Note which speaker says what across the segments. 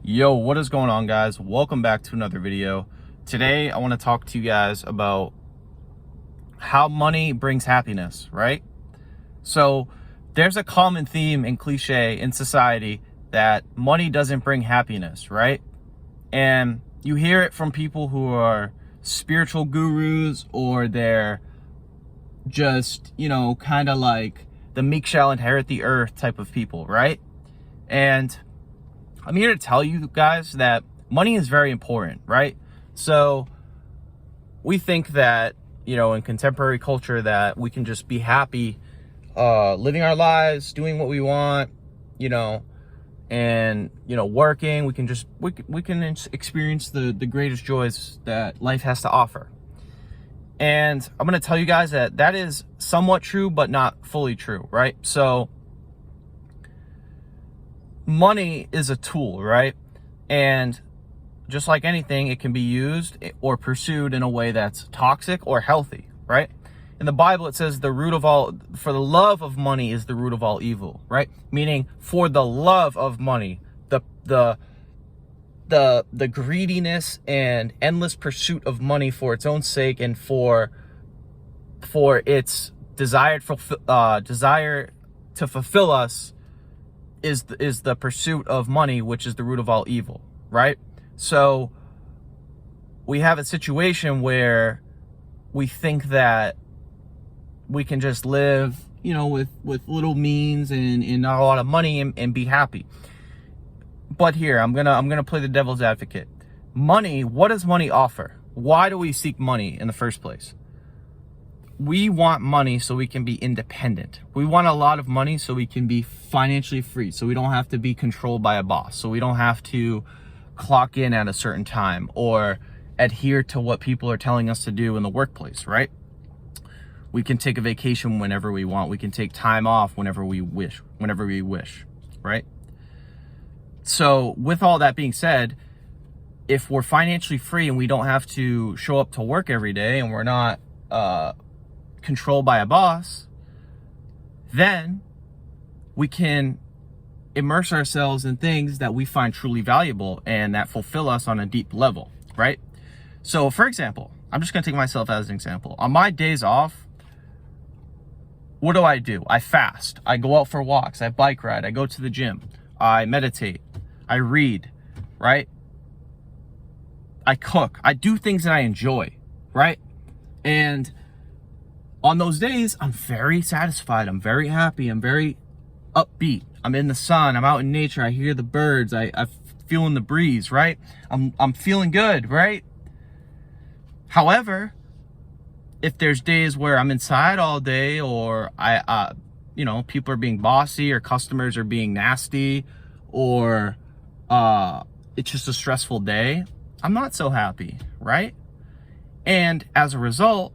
Speaker 1: Yo, what is going on, guys? Welcome back to another video. Today I want to talk to you guys about how money brings happiness, right? So there's a common theme and cliche in society that money doesn't bring happiness, right? And you hear it from people who are spiritual gurus, or they're just, kind of like the meek shall inherit the earth type of people, right? And I'm here to tell you guys that money is very important, right? So we think that, in contemporary culture, that we can just be happy, living our lives, doing what we want, and, working. We can experience the greatest joys that life has to offer. And I'm going to tell you guys that is somewhat true, but not fully true, right? So money is a tool, right? And just like anything, it can be used or pursued in a way that's toxic or healthy, right? In the Bible, it says for the love of money is the root of all evil, right? Meaning, for the love of money, the greediness and endless pursuit of money for its own sake and for its desire to fulfill us is the pursuit of money, which is the root of all evil, right? So we have a situation where we think that we can just live, with little means and not a lot of money and be happy. But here, I'm gonna play the devil's advocate. Money, what does money offer? Why do we seek money in the first place? We want money so we can be independent. We want a lot of money so we can be financially free, so we don't have to be controlled by a boss, so we don't have to clock in at a certain time or adhere to what people are telling us to do in the workplace, right? We can take a vacation whenever we want. We can take time off whenever we wish, right? So with all that being said, if we're financially free and we don't have to show up to work every day and we're not controlled by a boss, then we can immerse ourselves in things that we find truly valuable and that fulfill us on a deep level, right? So for example, I'm just gonna take myself as an example. On my days off, what do? I fast, I go out for walks, I bike ride, I go to the gym, I meditate, I read, right? I cook, I do things that I enjoy, right? And on those days, I'm very satisfied, I'm very happy, I'm very upbeat. I'm in the sun, I'm out in nature, I hear the birds, I'm feeling the breeze, right? I'm feeling good, right? However, if there's days where I'm inside all day, or people are being bossy, or customers are being nasty, or it's just a stressful day, I'm not so happy, right? And as a result,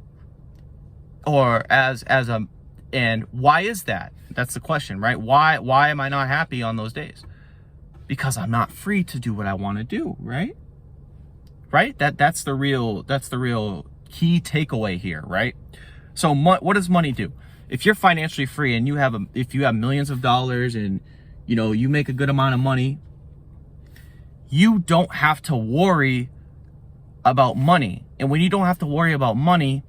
Speaker 1: and why is that? That's the question, right? Why am I not happy on those days? Because I'm not free to do what I want to do, right? Right? That's the real key takeaway here, right? So what does money do? If you're financially free and if you have millions of dollars and you make a good amount of money, you don't have to worry about money. And when you don't have to worry about money,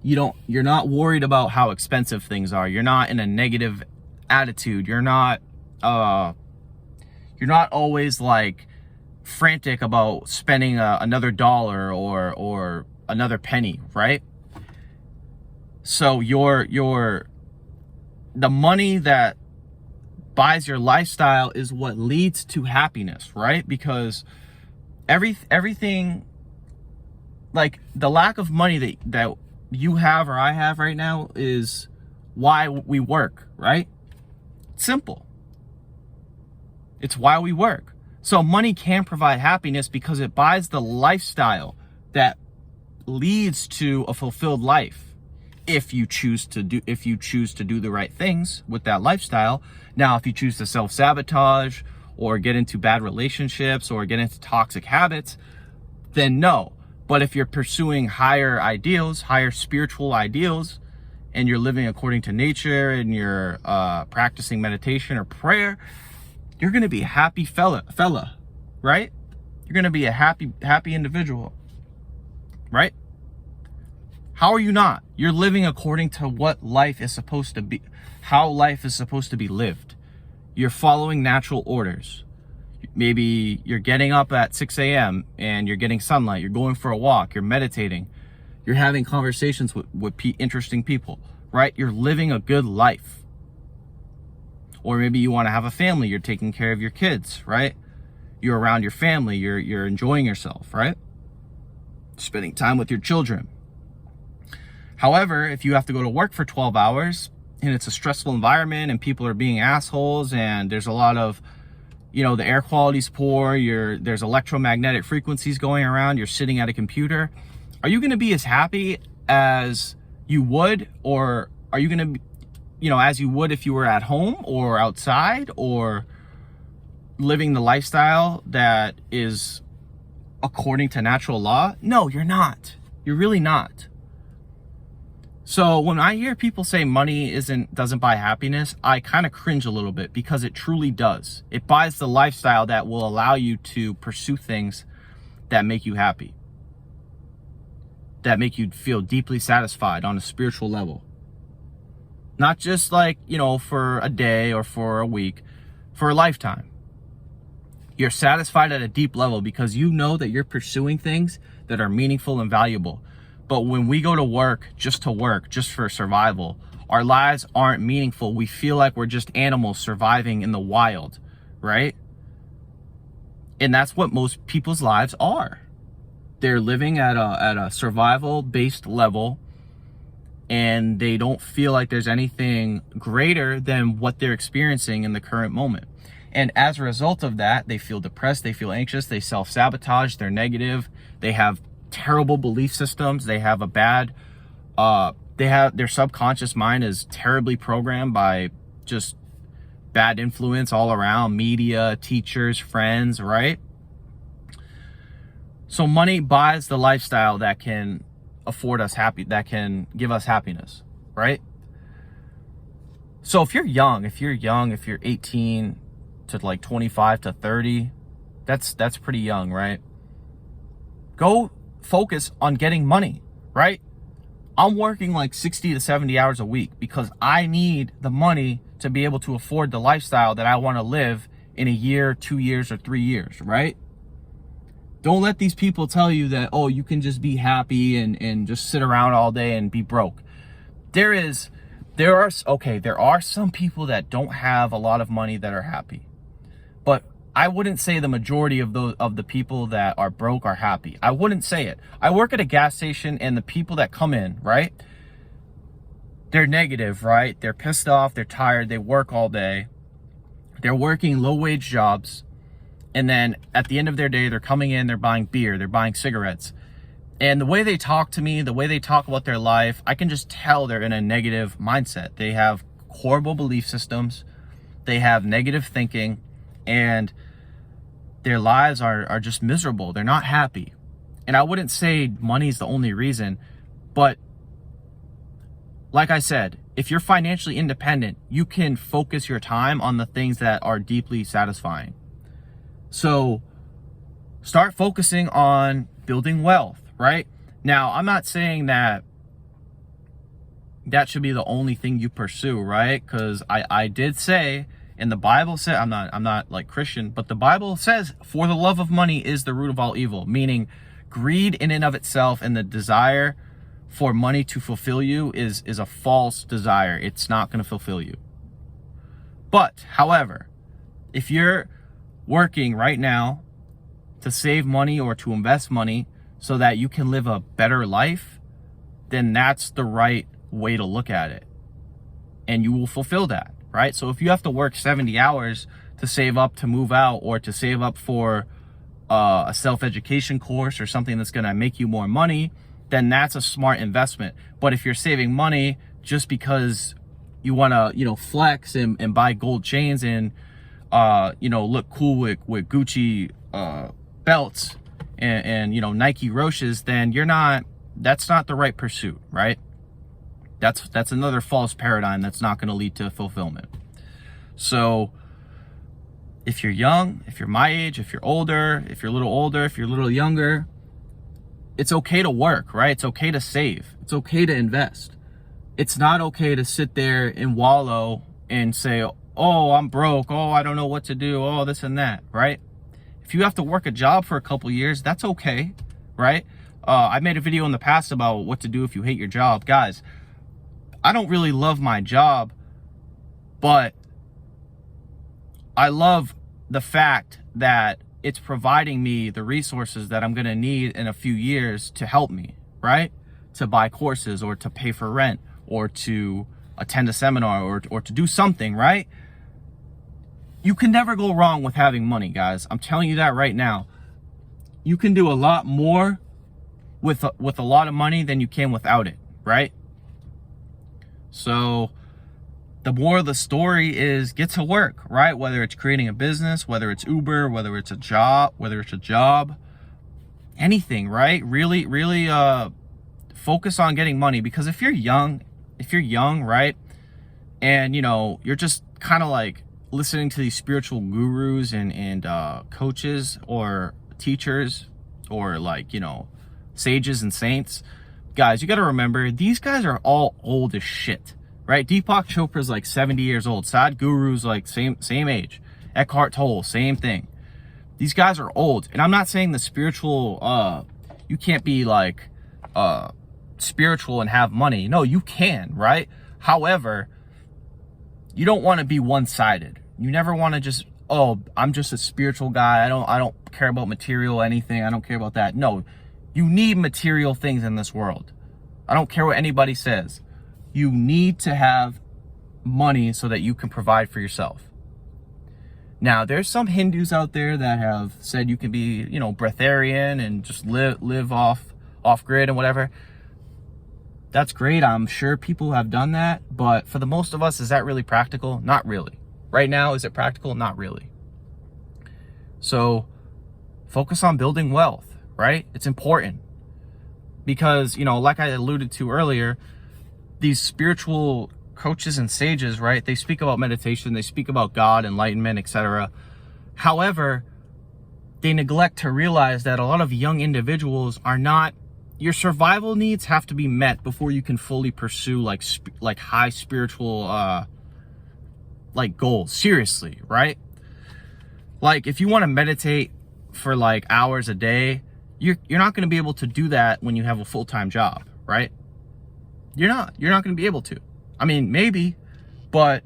Speaker 1: you're not worried about how expensive things are. You're not in a negative attitude. You're not always like frantic about spending another dollar or another penny, right? So the money that buys your lifestyle is what leads to happiness, right? Because everything, like the lack of money that you have or I have right now is why we work, right? Simple. It's why we work. So money can provide happiness because it buys the lifestyle that leads to a fulfilled life. If you choose to do the right things with that lifestyle. Now, if you choose to self-sabotage or get into bad relationships or get into toxic habits, then no. But if you're pursuing higher ideals, higher spiritual ideals, and you're living according to nature and you're practicing meditation or prayer, you're going to be a happy fella, right? You're going to be a happy individual, right? How are you not? You're living according to what life is supposed to be, how life is supposed to be lived. You're following natural orders. Maybe you're getting up at 6 a.m. and you're getting sunlight. You're going for a walk. You're meditating. You're having conversations with interesting people, right? You're living a good life. Or maybe you want to have a family. You're taking care of your kids, right? You're around your family. You're enjoying yourself, right? Spending time with your children. However, if you have to go to work for 12 hours and it's a stressful environment and people are being assholes and there's a lot of, the air quality's poor, there's electromagnetic frequencies going around, you're sitting at a computer, are you going to be as happy as you would, or are you going to be, as you would if you were at home or outside or living the lifestyle that is according to natural law? No, you're not. You're really not. So when I hear people say money doesn't buy happiness, I kind of cringe a little bit, because it truly does. It buys the lifestyle that will allow you to pursue things that make you happy, that make you feel deeply satisfied on a spiritual level. Not just for a day or for a week, for a lifetime. You're satisfied at a deep level because you know that you're pursuing things that are meaningful and valuable. But when we go to work, just for survival, our lives aren't meaningful. We feel like we're just animals surviving in the wild, right? And that's what most people's lives are. They're living at a survival-based level, and they don't feel like there's anything greater than what they're experiencing in the current moment. And as a result of that, they feel depressed, they feel anxious, they self-sabotage, they're negative, they have terrible belief systems, they have their subconscious mind is terribly programmed by just bad influence all around, media, teachers, friends, right? So money buys the lifestyle that can afford us that can give us happiness, right? So if you're young, if you're 18 to 25 to 30, that's pretty young, right? Go focus on getting money, right? I'm working 60 to 70 hours a week because I need the money to be able to afford the lifestyle that I want to live in a year, 2 years, or 3 years, right? Don't let these people tell you that, oh, you can just be happy and just sit around all day and be broke. There are some people that don't have a lot of money that are happy. But I wouldn't say the majority of the people that are broke are happy. I wouldn't say it. I work at a gas station, and the people that come in, right? They're negative, right? They're pissed off, they're tired, they work all day. They're working low-wage jobs. And then at the end of their day, they're coming in, they're buying beer, they're buying cigarettes. And the way they talk to me, the way they talk about their life, I can just tell they're in a negative mindset. They have horrible belief systems. They have negative thinking. And their lives are just miserable. They're not happy. And I wouldn't say money's the only reason, but like I said, if you're financially independent, you can focus your time on the things that are deeply satisfying. So start focusing on building wealth, right? Now, I'm not saying that should be the only thing you pursue, right? Because I did say, and the Bible said, I'm not like Christian, but the Bible says, for the love of money is the root of all evil, meaning greed in and of itself and the desire for money to fulfill you is a false desire. It's not going to fulfill you. But, however, if you're working right now to save money or to invest money so that you can live a better life, then that's the right way to look at it. And you will fulfill that. Right? So if you have to work 70 hours to save up to move out, or to save up for a self-education course or something that's going to make you more money, then that's a smart investment. But if you're saving money just because you want to, flex and buy gold chains and, look cool with Gucci belts and Nike Roches, then that's not the right pursuit, right? That's another false paradigm that's not going to lead to fulfillment. So If you're young, if you're my age, if you're older, if you're a little older, if you're a little younger, it's okay to work, right? It's okay to save. It's okay to invest. It's not okay to sit there and wallow and say, oh, I'm broke. Oh, I don't know what to do. Oh, this and that, right? If you have to work a job for a couple years, that's okay, right? I made a video in the past about what to do if you hate your job. Guys, I don't really love my job, but I love the fact that it's providing me the resources that I'm going to need in a few years to help me, right? To buy courses or to pay for rent or to attend a seminar or to do something, right? You can never go wrong with having money, guys. I'm telling you that right now. You can do a lot more with a lot of money than you can without it, right? So the moral of the story is get to work, right? Whether it's creating a business, whether it's Uber, whether it's a job, anything, right? Really focus on getting money, because if you're young, right? And you're just kind of like listening to these spiritual gurus and coaches or teachers or sages and saints, guys, you got to remember, these guys are all old as shit, right? Deepak Chopra's like 70 years old. Sadhguru's like same age. Eckhart Tolle, same thing. These guys are old. And I'm not saying the spiritual, you can't be like spiritual and have money. No, you can, right? However, you don't want to be one-sided. You never want to just, oh, I'm just a spiritual guy. I don't care about material anything. I don't care about that. No, you need material things in this world. I don't care what anybody says. You need to have money so that you can provide for yourself. Now, there's some Hindus out there that have said you can be, breatharian and just live off grid and whatever. That's great. I'm sure people have done that. But for the most of us, is that really practical? Not really. Right now, is it practical? Not really. So focus on building wealth, right? It's important because, like I alluded to earlier, these spiritual coaches and sages, right? They speak about meditation, they speak about God, enlightenment, etc. However, they neglect to realize that a lot of young individuals are not, your survival needs have to be met before you can fully pursue like high spiritual goals. Seriously, right? Like if you want to meditate for like hours a day, you're not going to be able to do that when you have a full-time job, right? You're not going to be able to. I mean, maybe, but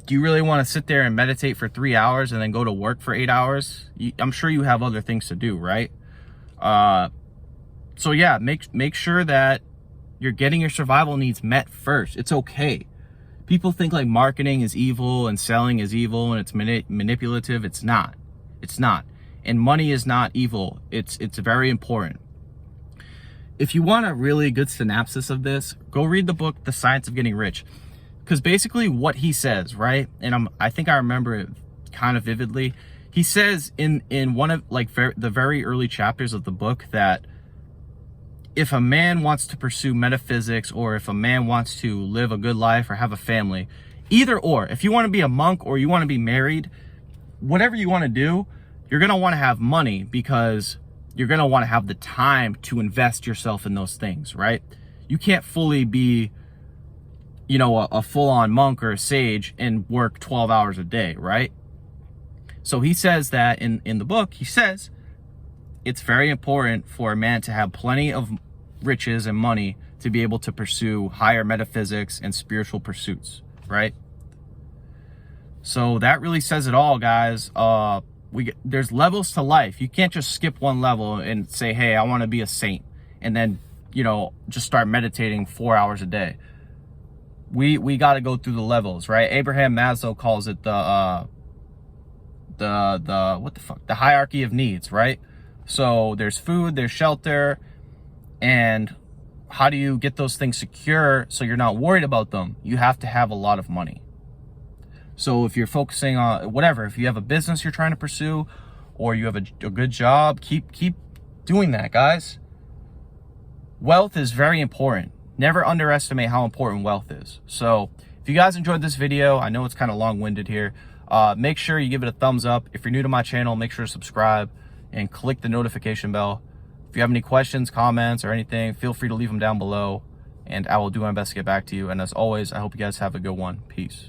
Speaker 1: do you really want to sit there and meditate for 3 hours and then go to work for 8 hours? I'm sure you have other things to do, right? So yeah, make sure that you're getting your survival needs met first. It's okay. People think like marketing is evil and selling is evil and it's manipulative. It's not. It's not. And money is not evil. It's very important. If you want a really good synopsis of this, go read the book, The Science of Getting Rich. Because basically what he says, right? And I think I remember it kind of vividly. He says in one of the very early chapters of the book that if a man wants to pursue metaphysics or if a man wants to live a good life or have a family, either or, if you want to be a monk or you want to be married, whatever you want to do, you're going to want to have money because you're going to want to have the time to invest yourself in those things, right? You can't fully be, a full-on monk or a sage and work 12 hours a day, right? So he says that in the book, he says it's very important for a man to have plenty of riches and money to be able to pursue higher metaphysics and spiritual pursuits, right? So that really says it all, guys. There's levels to life. You can't just skip one level and say, hey, I want to be a saint, and then just start meditating 4 hours a day. We got to go through the levels, right? Abraham Maslow calls it the hierarchy of needs, right? So there's food, there's shelter, and how do you get those things secure so you're not worried about them? You have to have a lot of money. So if you're focusing on whatever, if you have a business you're trying to pursue or you have a good job, keep doing that, guys. Wealth is very important. Never underestimate how important wealth is. So if you guys enjoyed this video, I know it's kind of long-winded here. Make sure you give it a thumbs up. If you're new to my channel, make sure to subscribe and click the notification bell. If you have any questions, comments, or anything, feel free to leave them down below, and I will do my best to get back to you. And as always, I hope you guys have a good one. Peace.